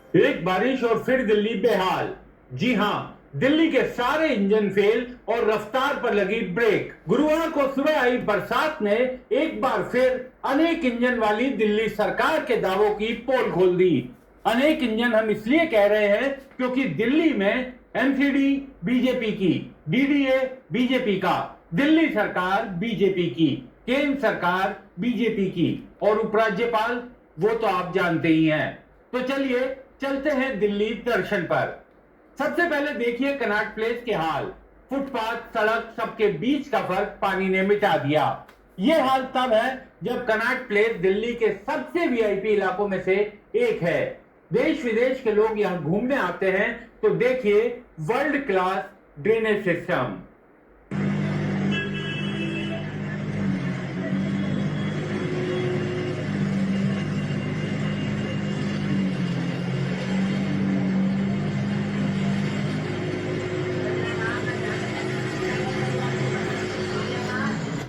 एक बारिश और फिर दिल्ली बेहाल। जी हां, दिल्ली के सारे इंजन फेल और रफ्तार पर लगी ब्रेक। गुरुवार को सुबह आई बरसात ने एक बार फिर अनेक इंजन वाली दिल्ली सरकार के दावों की पोल खोल दी। अनेक इंजन हम इसलिए कह रहे हैं क्योंकि दिल्ली में एमसीडी बीजेपी की, डीडीए बीजेपी का, दिल्ली सरकार बीजेपी की, केंद्र सरकार बीजेपी की और उपराज्यपाल वो तो आप जानते ही हैं। तो चलिए चलते हैं दिल्ली दर्शन पर। सबसे पहले देखिए कनॉट प्लेस के हाल। फुटपाथ, सड़क, सबके बीच का फर्क पानी ने मिटा दिया। यह हाल तब है जब कनॉट प्लेस दिल्ली के सबसे वीआईपी इलाकों में से एक है। देश विदेश के लोग यहां घूमने आते हैं, तो देखिए world class drainage system.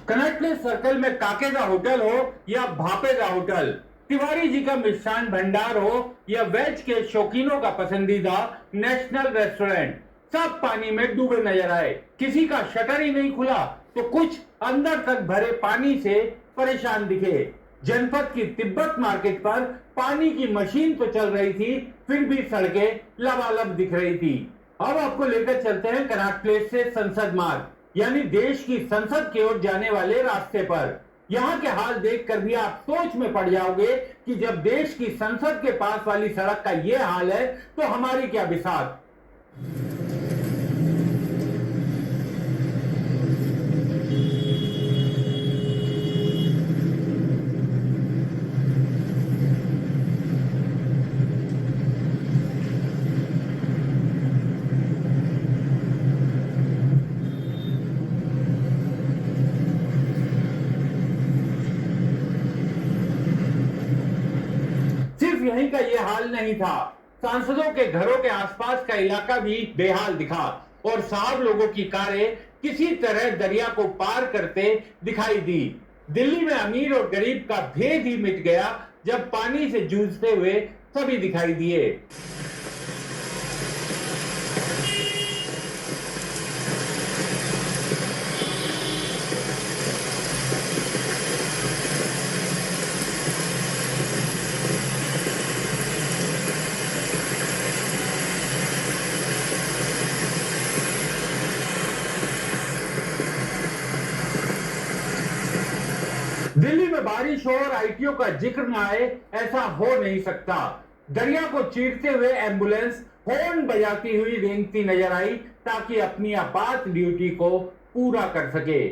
Connaught place circle में काकेजा होटल हो या भापेजा होटल, तिवारी जी का मिष्ठान भंडार हो या वेज के शौकीनों का पसंदीदा नेशनल रेस्टोरेंट, सब पानी में डूबे नजर आए। किसी का शटर ही नहीं खुला तो कुछ अंदर तक भरे पानी से परेशान दिखे। जनपद की तिब्बत मार्केट पर पानी की मशीन तो चल रही थी, फिर भी सड़कें लबालब दिख रही थी। अब आपको लेकर चलते हैं कनॉट प्लेस से संसद मार्ग, यानी देश की संसद की ओर जाने वाले रास्ते पर। यहाँ के हाल देखकर भी आप सोच में पड़ जाओगे कि जब देश की संसद के पास वाली सड़क का यह हाल है तो हमारी क्या बिसात। सिर्फ यहीं का ये हाल नहीं था, सांसदों के घरों के आसपास का इलाका भी बेहाल दिखा और साहब लोगों की कारें किसी तरह दरिया को पार करते दिखाई दी। दिल्ली में अमीर और गरीब का भेद ही मिट गया जब पानी से जूझते हुए सभी दिखाई दिए। दिल्ली में बारिश हो और आईटीओ का जिक्र न आए, ऐसा हो नहीं सकता। दरिया को चीरते हुए एम्बुलेंस हॉर्न बजाती हुई रेंगती नजर आई ताकि अपनी आपात ड्यूटी को पूरा कर सके।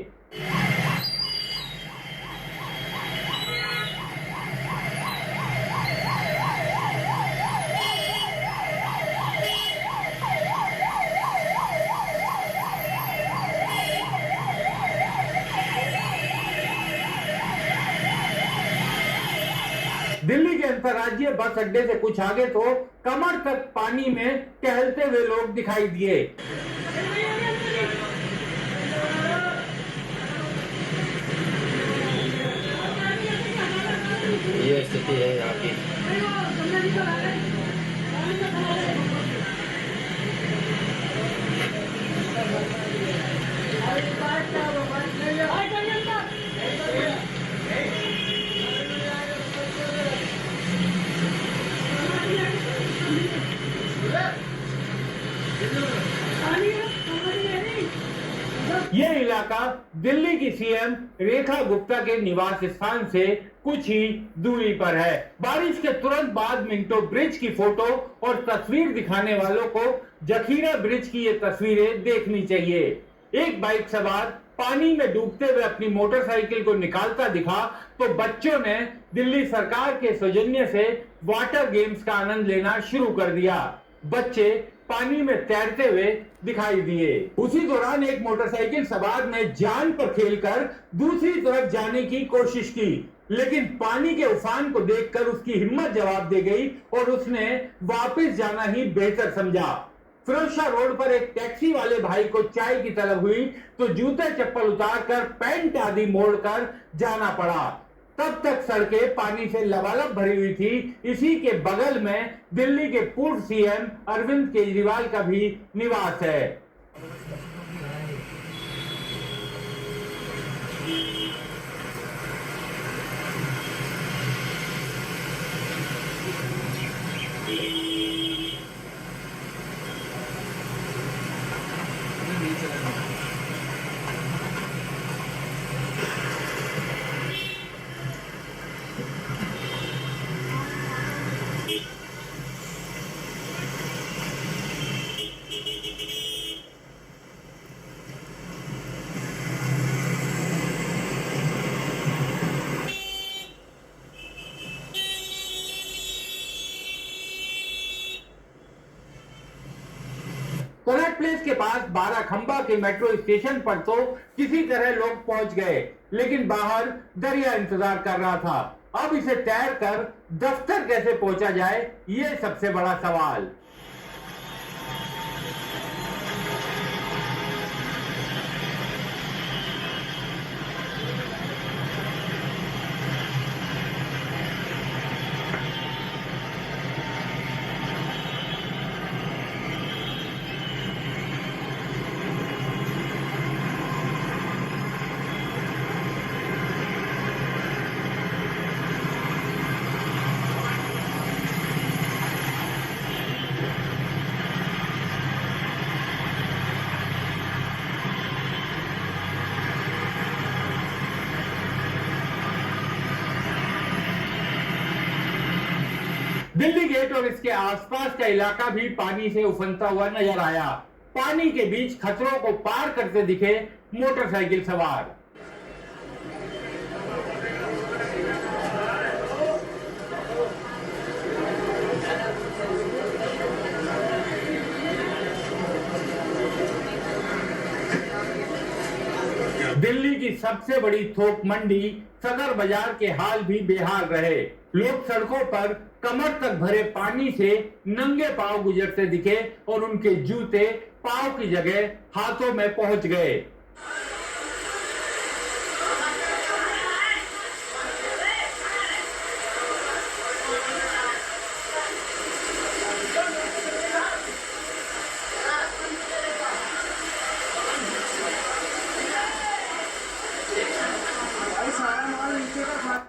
दिल्ली के अंतर्राज्यीय बस अड्डे से कुछ आगे तो कमर तक पानी में टहलते हुए लोग दिखाई दिए। ये स्थिति है यहाँ की। यह इलाका दिल्ली की सीएम रेखा गुप्ता के निवास स्थान से कुछ ही दूरी पर है। बारिश के तुरंत बाद मिंटो ब्रिज की फोटो और तस्वीर दिखाने वालों को जखीरा ब्रिज की ये तस्वीरें देखनी चाहिए। एक बाइक सवार पानी में डूबते हुए अपनी मोटरसाइकिल को निकालता दिखा तो बच्चों ने दिल्ली सरकार के सौजन्य से वाटर गेम्स का आनंद लेना शुरू कर दिया। बच्चे पानी में तैरते हुए दिखाई दिए। उसी दौरान एक मोटरसाइकिल सवार ने जान पर खेलकर दूसरी तरफ जाने की कोशिश की, लेकिन पानी के उफान को देखकर उसकी हिम्मत जवाब दे गई और उसने वापस जाना ही बेहतर समझा। फिरोजशाह रोड पर एक टैक्सी वाले भाई को चाय की तलब हुई तो जूते चप्पल उतारकर पैंट आदि मोड़कर जाना पड़ा। तब तक सड़कें पानी से लबालब भरी हुई थी। इसी के बगल में दिल्ली के पूर्व सीएम अरविंद केजरीवाल का भी निवास है। कनॉट प्लेस के पास बाराखंबा के मेट्रो स्टेशन पर तो किसी तरह लोग पहुंच गए, लेकिन बाहर दरिया इंतजार कर रहा था। अब इसे तैर कर दफ्तर कैसे पहुंचा जाए, ये सबसे बड़ा सवाल। दिल्ली गेट और इसके आसपास का इलाका भी पानी से उफनता हुआ नजर आया। पानी के बीच खतरों को पार करते दिखे मोटरसाइकिल सवार। दिल्ली की सबसे बड़ी थोक मंडी सदर बाजार के हाल भी बेहाल रहे। लोग सड़कों पर कमर तक भरे पानी से नंगे पांव गुजरते दिखे और उनके जूते पांव की जगह हाथों में पहुंच गए।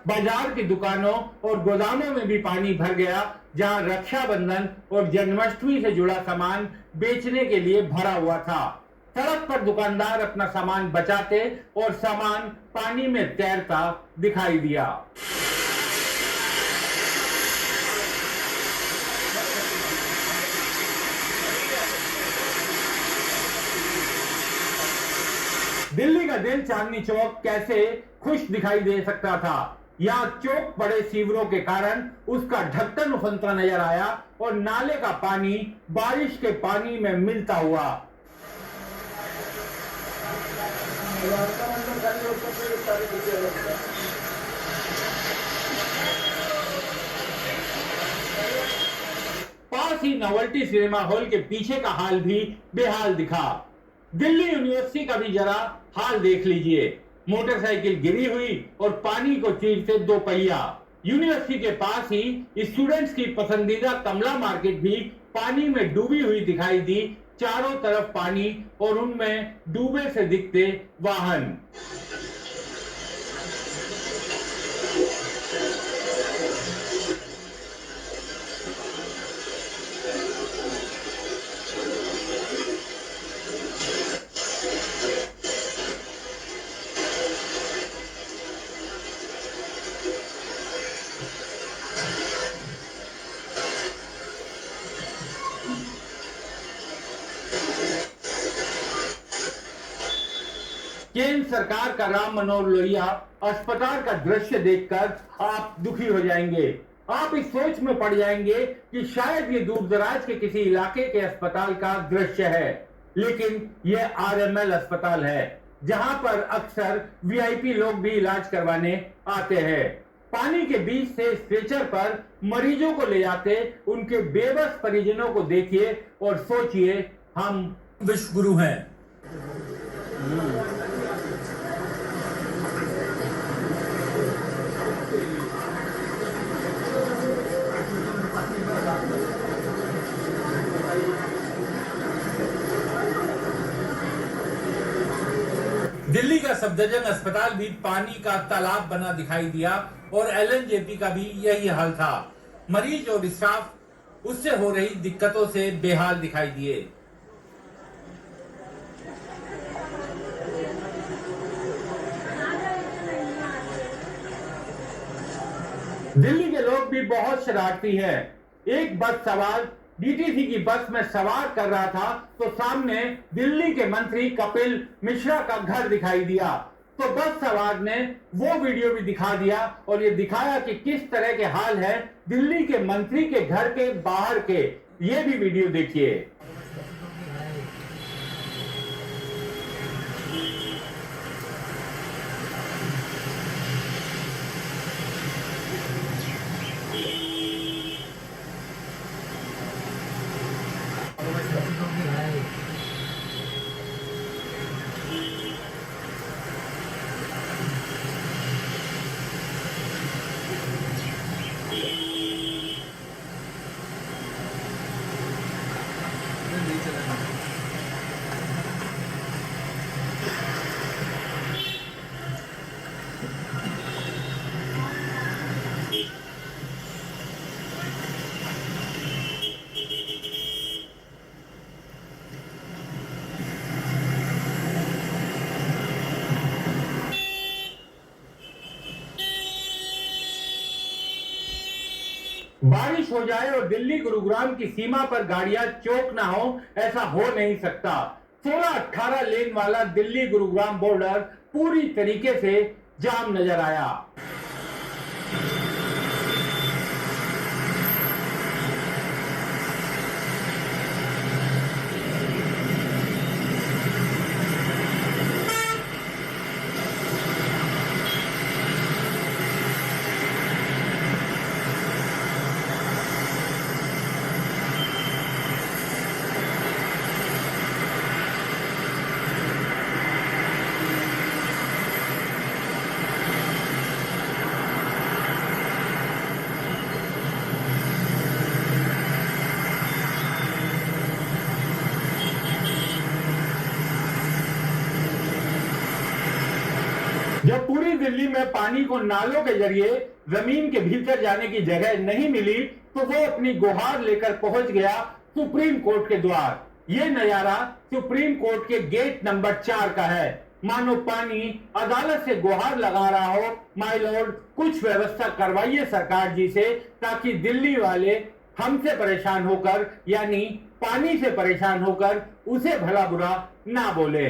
बाजार की दुकानों और गोदामों में भी पानी भर गया, जहां रक्षाबंधन और जन्माष्टमी से जुड़ा सामान बेचने के लिए भरा हुआ था। सड़क पर दुकानदार अपना सामान बचाते और सामान पानी में तैरता दिखाई दिया। दिल्ली का दिल चांदनी चौक कैसे खुश दिखाई दे सकता था। यहाँ चौक पड़े सीवरों के कारण उसका ढक्कन उफनता नजर आया और नाले का पानी बारिश के पानी में मिलता हुआ। पास ही नोवेल्टी सिनेमा हॉल के पीछे का हाल भी बेहाल दिखा। दिल्ली यूनिवर्सिटी का भी जरा हाल देख लीजिए। मोटरसाइकिल गिरी हुई और पानी को चीरते दो पहिया। यूनिवर्सिटी के पास ही स्टूडेंट्स की पसंदीदा कमला मार्केट भी पानी में डूबी हुई दिखाई दी। चारों तरफ पानी और उनमें डूबे से दिखते वाहन। केंद्र सरकार का राम मनोहर लोहिया अस्पताल का दृश्य देखकर आप दुखी हो जाएंगे। आप इस सोच में पड़ जाएंगे कि शायद ये दूर दराज के किसी इलाके के अस्पताल का दृश्य है, लेकिन यह आरएमएल अस्पताल है, जहां पर अक्सर वीआईपी लोग भी इलाज करवाने आते हैं। पानी के बीच से स्ट्रेचर पर मरीजों को ले जाते उनके बेबस परिजनों को देखिए और सोचिए, हम विश्व गुरु हैं। सफदरजंग अस्पताल भी पानी का तालाब बना दिखाई दिया और एलएनजेपी का भी यही हाल था। मरीज और स्टाफ उससे हो रही दिक्कतों से बेहाल दिखाई दिए। दिल्ली के लोग भी बहुत शरारती हैं। एक बस सवार डीटीसी की बस में सवार कर रहा था तो सामने दिल्ली के मंत्री कपिल मिश्रा का घर दिखाई दिया, तो बस सवार ने वो वीडियो भी दिखा दिया और ये दिखाया कि किस तरह के हाल है दिल्ली के मंत्री के घर के बाहर के। ये भी वीडियो देखिए। बारिश हो जाए और दिल्ली गुरुग्राम की सीमा पर गाड़ियां चौक ना हो, ऐसा हो नहीं सकता। 16-18 लेन वाला दिल्ली गुरुग्राम बॉर्डर पूरी तरीके से जाम नजर आया। जब पूरी दिल्ली में पानी को नालों के जरिए जमीन के भीतर जाने की जगह नहीं मिली तो वो अपनी गुहार लेकर पहुंच गया सुप्रीम कोर्ट के द्वार। ये नजारा सुप्रीम कोर्ट के गेट नंबर 4 का है। मानो पानी अदालत से गुहार लगा रहा हो, माय लॉर्ड कुछ व्यवस्था करवाइए सरकार जी से, ताकि दिल्ली वाले हमसे परेशान होकर यानी पानी से परेशान होकर उसे भला बुरा ना बोले।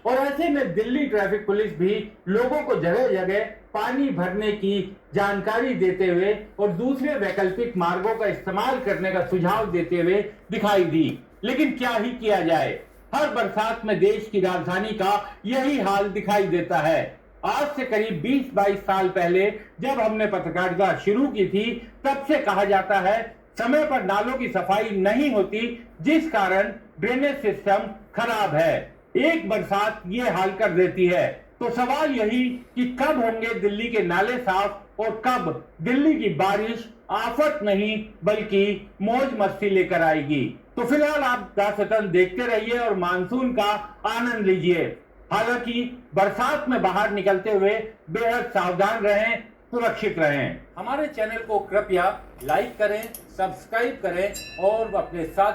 और ऐसे में दिल्ली ट्रैफिक पुलिस भी लोगों को जगह जगह पानी भरने की जानकारी देते हुए और दूसरे वैकल्पिक मार्गों का इस्तेमाल करने का सुझाव देते हुए दिखाई दी। लेकिन क्या ही किया जाए, हर बरसात में देश की राजधानी का यही हाल दिखाई देता है। आज से करीब 20-22 साल पहले जब हमने पत्रकारिता शुरू की थी, तब से कहा जाता है समय पर नालों की सफाई नहीं होती, जिस कारण ड्रेनेज सिस्टम खराब है। एक बरसात ये हाल कर देती है। तो सवाल यही कि कब होंगे दिल्ली के नाले साफ और कब दिल्ली की बारिश आफत नहीं बल्कि मौज मस्ती लेकर आएगी। तो फिलहाल आप दासतन देखते रहिए और मानसून का आनंद लीजिए। हालांकि बरसात में बाहर निकलते हुए बेहद सावधान रहें, सुरक्षित रहें। हमारे चैनल को कृपया लाइक करें, सब्सक्राइब करें और अपने साथ